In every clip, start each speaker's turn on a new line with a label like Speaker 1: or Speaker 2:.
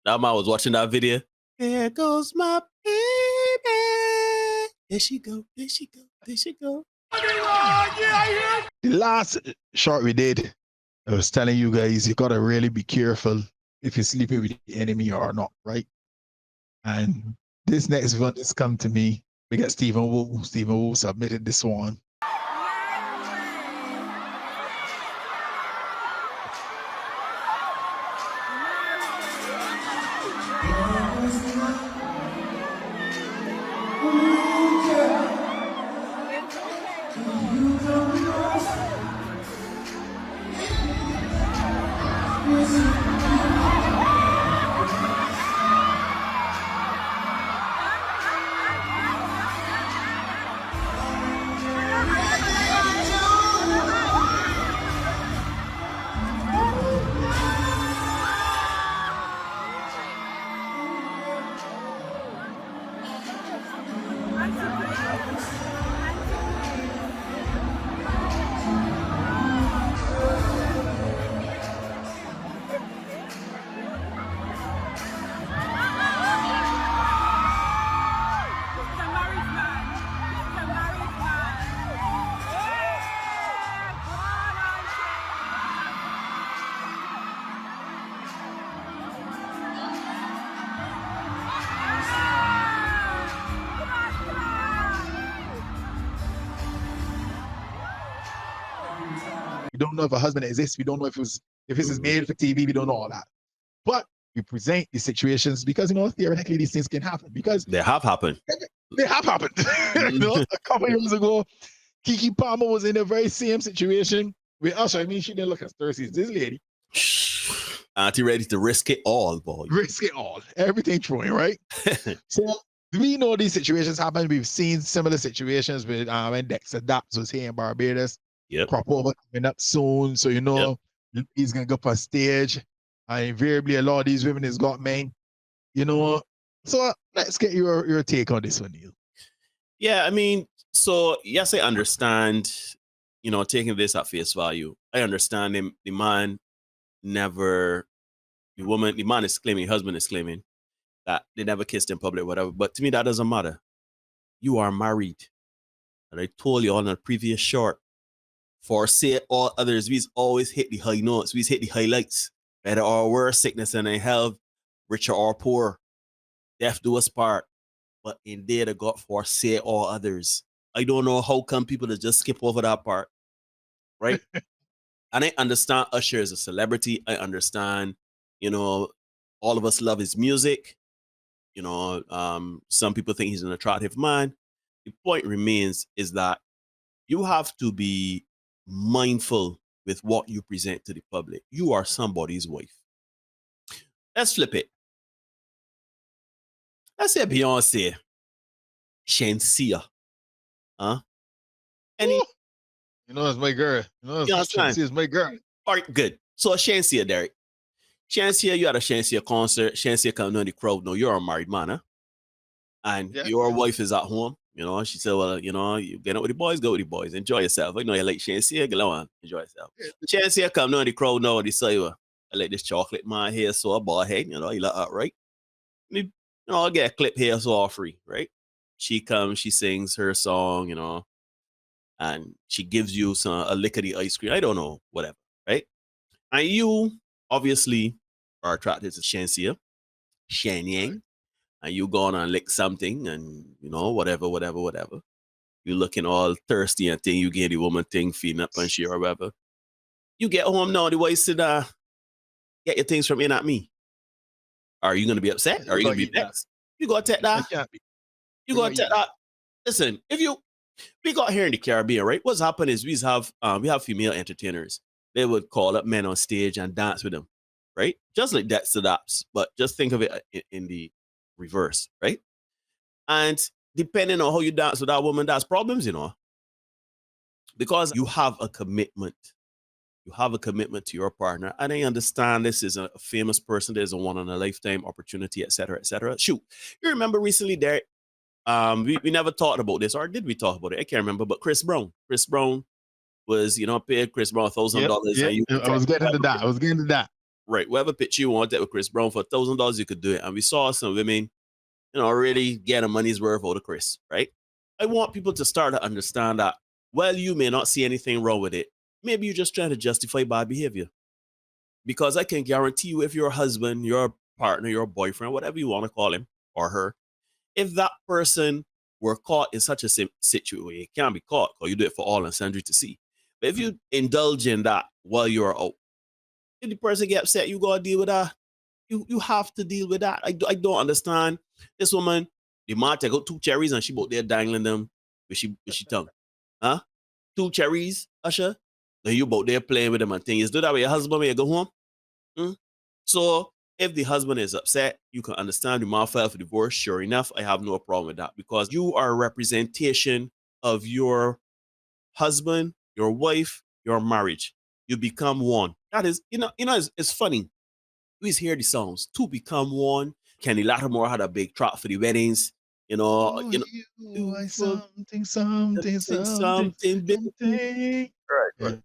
Speaker 1: That man was watching that video. There goes my baby. There she go. There she go. There she go.
Speaker 2: The last short we did, I was telling you guys, you gotta really be careful if you're sleeping with the enemy or not, right? And this next one just come to me. We got Stephen Wu. Stephen Wu submitted this one. We don't know if a husband exists. We don't know if this is made for TV. We don't know all that. But we present these situations because, theoretically these things can happen because
Speaker 1: they have happened.
Speaker 2: They have happened. A couple years ago, Keke Palmer was in the very same situation with Usher. I mean, she didn't look as thirsty as this lady.
Speaker 1: Auntie ready to risk it all, boy.
Speaker 2: Risk it all. Everything throwing, right? So we know these situations happen. We've seen similar situations with when Dexter Daps was here in Barbados.
Speaker 1: Yep.
Speaker 2: Crop over coming up soon. So, he's going to go up on stage. And invariably, a lot of these women has got men. So let's get your take on this one, Neil.
Speaker 1: Yeah, I mean, so yes, I understand, taking this at face value. I understand him. The man is claiming, husband is claiming that they never kissed in public, whatever. But to me, that doesn't matter. You are married. And I told you on a previous short, for say all others, we always hit the high notes. We hit the highlights. Better or worse, sickness and health, richer or poor, death do us part. But in there, they got for say all others. I don't know how come people just skip over that part, right? And I understand Usher is a celebrity. I understand, all of us love his music. Some people think he's an attractive man. The point remains is that you have to be mindful with what you present to the public. You are somebody's wife. Let's flip it. Let's say Beyonce, Shenseea.
Speaker 2: It's my girl. Shenseea is my girl.
Speaker 1: All right, good. So Shenseea, Derek. Shenseea, you had a Shenseea concert. Shenseea coming in the crowd. No, you're a married man, huh? And your wife is at home. She said, well, you get out with the boys, go with the boys. Enjoy yourself. I know you like Shenseea. Go on. Enjoy yourself. Shenseea come in the crowd now. They say, well, I like this chocolate man here, so a bald head. You like that, right? I'll get a clip here, so all free, right? She comes, she sings her song, and she gives you a lick of the ice cream. I don't know, whatever, right? And you obviously are attracted to Shenseea, Shenyang, and you go on and lick something and, whatever. You're looking all thirsty and thing, you get the woman thing, feeding up on she or whatever. You get home now, the wife said, get your things from in at me. Are you going to be upset? Are you going to be vexed? You got to take that. You got to take that. Listen, we got here in the Caribbean, right? What's happened is we have female entertainers. They would call up men on stage and dance with them, right? Just like Dexter Daps, but just think of it in the reverse, right? And depending on how you dance with that woman, that's problems, because you have a commitment. You have a commitment to your partner. And I understand this is a famous person. There's a one-in-a-lifetime opportunity, et cetera, et cetera. Shoot, you remember recently, Derek, we never talked about this, or did we talk about it? I can't remember, but Chris Brown was, paid Chris Brown $1,000.
Speaker 2: I was getting to that.
Speaker 1: right, whatever picture you want that with Chris Brown for $1,000, you could do it. And we saw some women, really get a money's worth out of Chris, right? I want people to start to understand that while you may not see anything wrong with it, maybe you're just trying to justify bad behavior. Because I can guarantee you, if your husband, your partner, your boyfriend, whatever you want to call him or her, if that person were caught in such a situation, it can't be caught because you do it for all and sundry to see. But if you indulge in that while you're out, if the person get upset, you gotta deal with that. You have to deal with that. I don't understand. This woman, the man take out 2 cherries and she both there dangling them with she tongue. Huh? 2 cherries, Usher? Then you both there playing with them and things. Do that with your husband when you go home? Hmm? So if the husband is upset, you can understand the man filed for divorce. Sure enough, I have no problem with that because you are a representation of your husband, your wife, your marriage. You become one. That is, it's funny. We hear the songs to become one. Kenny Lattimore had a big trot for the weddings.
Speaker 2: Oh, you are
Speaker 1: For
Speaker 2: something, something, something,
Speaker 1: something big.
Speaker 2: something.
Speaker 1: Right.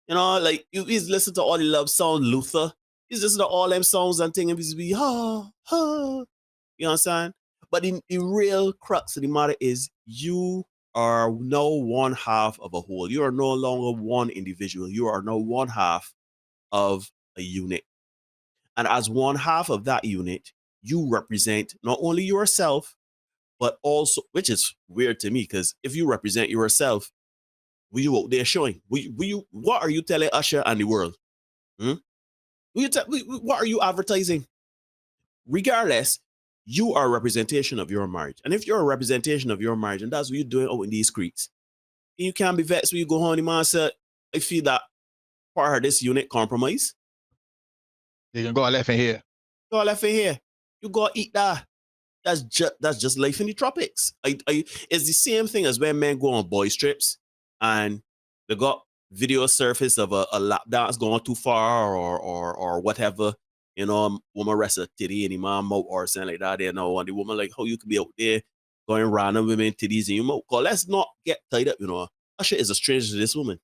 Speaker 1: Like you he's listen to all the love song, Luther. He's listen to all them songs and things and he's be ha ha. You know what I'm saying? But the real crux of the matter is you are now one half of a whole. You are no longer one individual. You are now one half of a unit. And as one half of that unit, you represent not only yourself, but also, which is weird to me, because if you represent yourself, you out there showing? What are you telling Usher and the world? Hmm? What are you advertising? Regardless, you are a representation of your marriage. And if you're a representation of your marriage, and that's what you're doing out in these streets, you can't be vexed when you go home and the man said, I feel that part of this unit compromise.
Speaker 2: You can go left in here.
Speaker 1: Go left in here. You go eat that. That's just life in the tropics. It's the same thing as when men go on boys trips and they got video surface of a lap dance going too far or whatever. Woman rest a titty and the man mouth or something like that. And the woman like, how you could be out there going random women titties in your mouth. Cause let's not get tied up. Usher is a stranger to this woman.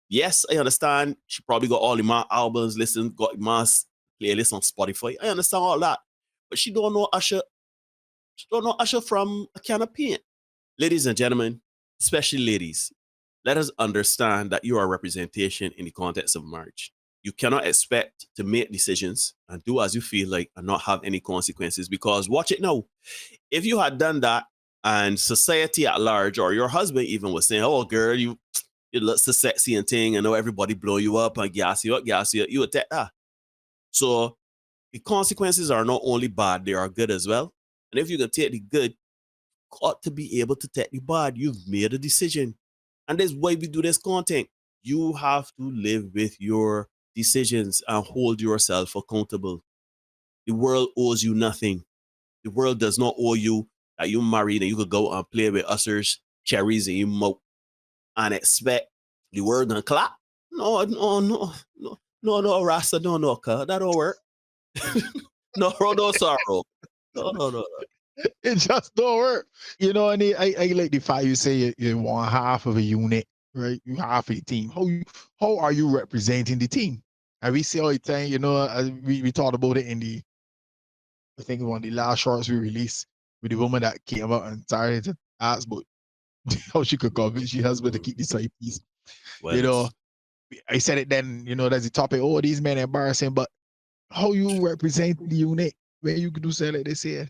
Speaker 1: Yes, I understand. She probably got all the man albums listened, got mass playlist on Spotify. I understand all that, but she don't know Usher. She don't know Usher from a can of paint. Ladies and gentlemen, especially ladies, let us understand that you are a representation in the context of marriage. You cannot expect to make decisions and do as you feel like and not have any consequences, because watch it now. If you had done that and society at large or your husband even was saying, oh girl, you look so sexy and thing, and know everybody blow you up and gas you up, you would take that. So the consequences are not only bad, they are good as well. And if you can take the good, got to be able to take the bad. You've made a decision. And that's why we do this content. You have to live with your decisions and hold yourself accountable. The world owes you nothing. The world does not owe you that you married and you could go and play with Usher's cherries and you mope and expect the world to clap. No, Rasta, no, cuz. That don't work. No sorrow. No.
Speaker 2: It just don't work. And I like the fact you say you're one half of a unit, right? You half of the team. How are you representing the team? And we see all the time, we talked about it I think one of the last shorts we released with the woman that came out and started to ask about how she could convince her husband to keep the side piece.
Speaker 1: Well,
Speaker 2: I said it then, there's a topic, oh, these men embarrassing, but how you represent the unit where you could do say like they say.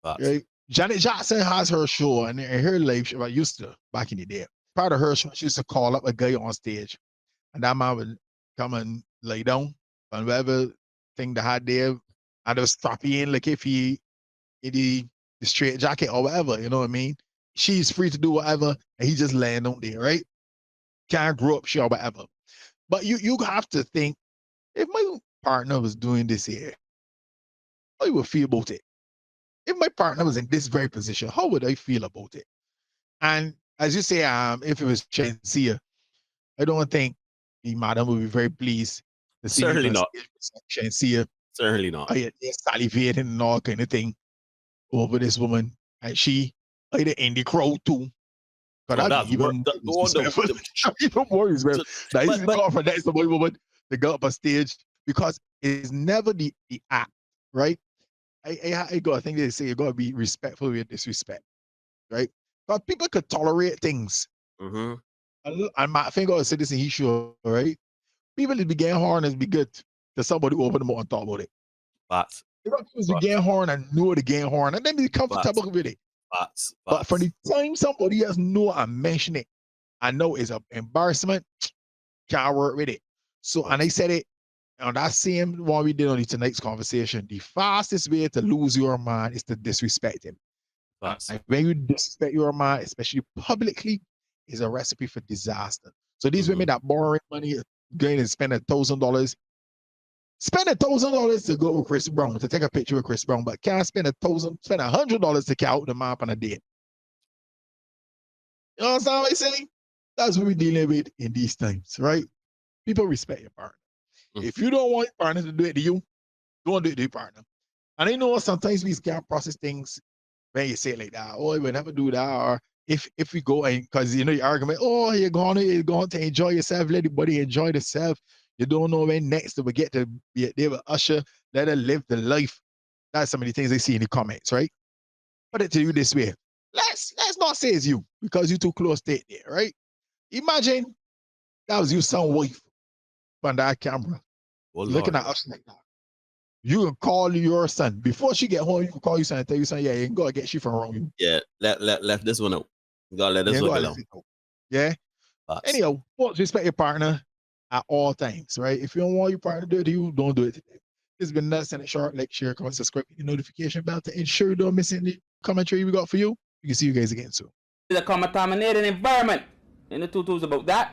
Speaker 2: Right? Janet Jackson has her show and in her life show, I used to back in the day. Part of her show, she used to call up a guy on stage, and that man would come and lay down on whatever thing they had there, and they would strap in like if he in the straight jacket or whatever, you know what I mean? She's free to do whatever, and he just laying on there, right? Can't grow up, sure, whatever. But you have to think, if my partner was doing this here, how you would feel about it? If my partner was in this very position, how would I feel about it? And as you say, if it was Shensia, I don't think the madam would be very pleased to see me
Speaker 1: certainly
Speaker 2: on
Speaker 1: not.
Speaker 2: stage with Shensia.
Speaker 1: Certainly not.
Speaker 2: I salivating and all kind of thing over this woman, and she either in the crowd too. But that's even more disrespectful. Even more respectful. That is the call for that is the woman to go up on stage, because It's never the act, right? I got a thing they say you gotta be respectful with disrespect, right? But people could tolerate things.
Speaker 1: Mm-hmm.
Speaker 2: And my finger a citizen issue, right? People that began horn is be good to somebody who open them up and talk about it.
Speaker 1: Facts.
Speaker 2: They got people began horn and know the game horn and then be comfortable with it.
Speaker 1: Facts.
Speaker 2: But for the time somebody else know and mention it, I know it's an embarrassment, can't work with it. So, and I said it on that same one we did on tonight's conversation, the fastest way to lose your mind is to disrespect him. And when you disrespect your man, especially publicly, is a recipe for disaster. So these women that borrowing money, going and spend $1,000, spend $1,000 to go with Chris Brown, to take a picture with Chris Brown, but can't spend $100 to count the map on a date. You know what I'm saying? That's what we're dealing with in these times, right? People respect your partner. If you don't want your partner to do it to you, don't do it to your partner. And I know sometimes we can't process things when you say it like that. Oh, we never do that. Or if we go and because you know your argument, oh, you're going to enjoy yourself, let everybody enjoy themselves. You don't know when next we get to be there with Usher, let her live the life. That's some of the things I see in the comments, right? Put it to you this way. Let's not say it's you because you're too close to it there, right? Imagine that was your son's wife on that camera. Looking at us like that. You can call your son before she get home. You can call your son and tell your son, yeah, you can go and get she from wrong.
Speaker 1: Yeah, let this one out. You gotta let this one go.
Speaker 2: Yeah. Anyhow, respect your partner at all times, right? If you don't want your partner to do it to you, don't do it today. This has been nuts and a short. Like, share, comment, subscribe, hit the notification bell to ensure you don't miss any commentary we got for you. We can see you guys again soon.
Speaker 3: It's a contaminated environment. And the tutu's about that.